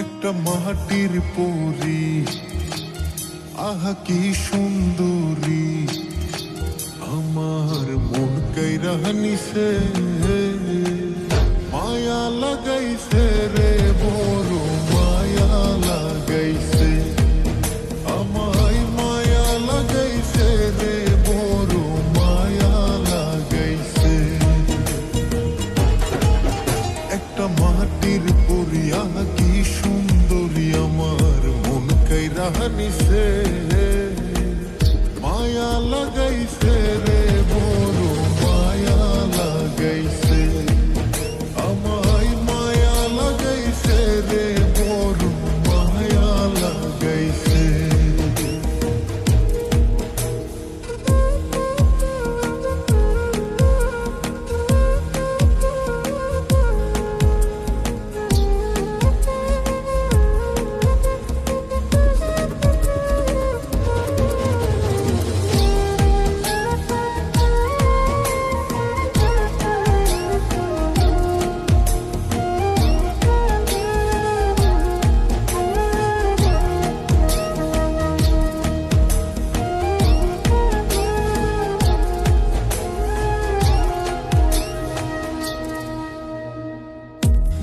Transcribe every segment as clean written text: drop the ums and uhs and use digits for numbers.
একটা মাটির পরী, আহা কি সুন্দরী, আমার মন কাইরা নিছে, মায়া লাগাইছে রে, বড় মায়া লাগাইছে, আমায় মায়া লাগাইছে রে, বড় মায়া লাগাইছে। একটা মাটির পরী, আহা কি সুন্দরী, আমার মন কাইরা নিছে, মায়া লাগাইছে রে, বড় মায়া লাগাইছে, আমায় মায়া লাগাইছে রে, বড় মায়া লাগাইছে।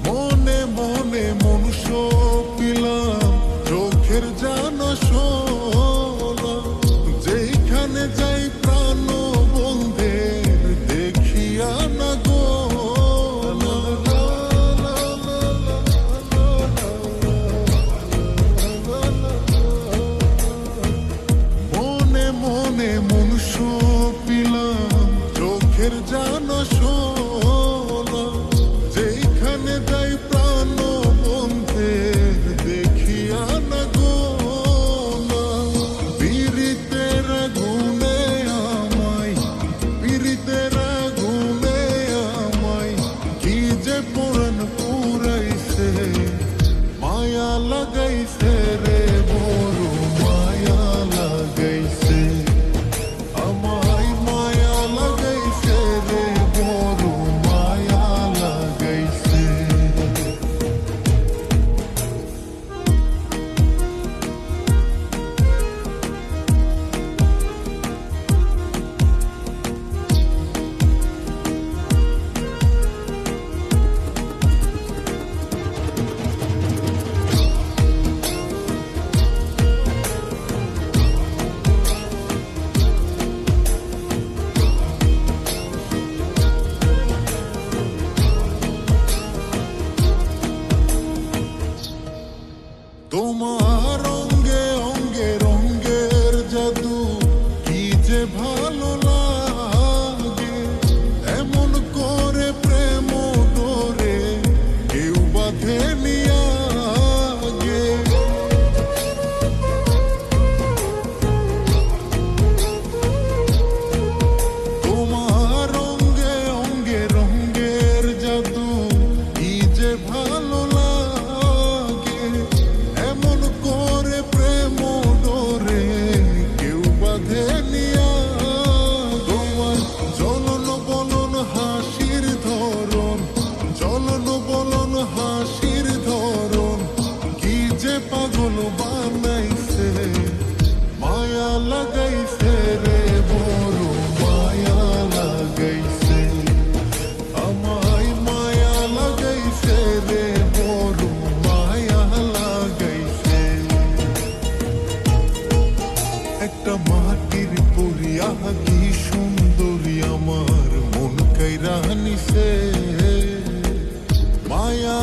মনে মনে মনুষ্য পিলাম, চোখের জানা শোনা, যেখানে যাই প্রাণ বন্ধের দেখিয়া না গো, মনে মনে মনুষ্য পিলাম, চোখের জানা শোনা, যেখানে যাই প্রাণ বন্ধের দেখিয়া না গো, পীড়িতের আগুনে আমায়, পীড়িতের আগুনে আমায়, কি যে পুরাণ পুরাইছে, মায়া লাগাইছে রে, বড় মায়া লাগাইছে, আমায় মায়া লাগাইছে রে, বড় মায়া লাগাইছে। তোমার অঙ্গে অঙ্গে রঙ্গের জাদু, কি যে ভালো লাগে, এমন করে প্রেম ডোরে কেউ বাঁধে নিয়া গে। তোমার অঙ্গে অঙ্গে রঙ্গের জাদু, কি যে ভালো লাগে, এমন করে প্রেম ডোরে কেউ বাঁধে নিয়া। তোমার চলন বলন হাসির ধরন, চলন বলন হাসির ধরন, কি যে পাগল বানাইছে, মায়া লাগাইছে রে, বড় মায়া লাগাইছে, আমায় মায়া লাগাইছে রে, বড় মায়া লাগাইছে। একটা মাটির পরী, আহা কি সুন্দরী, আমার মন কাইরা নিছে, মায়া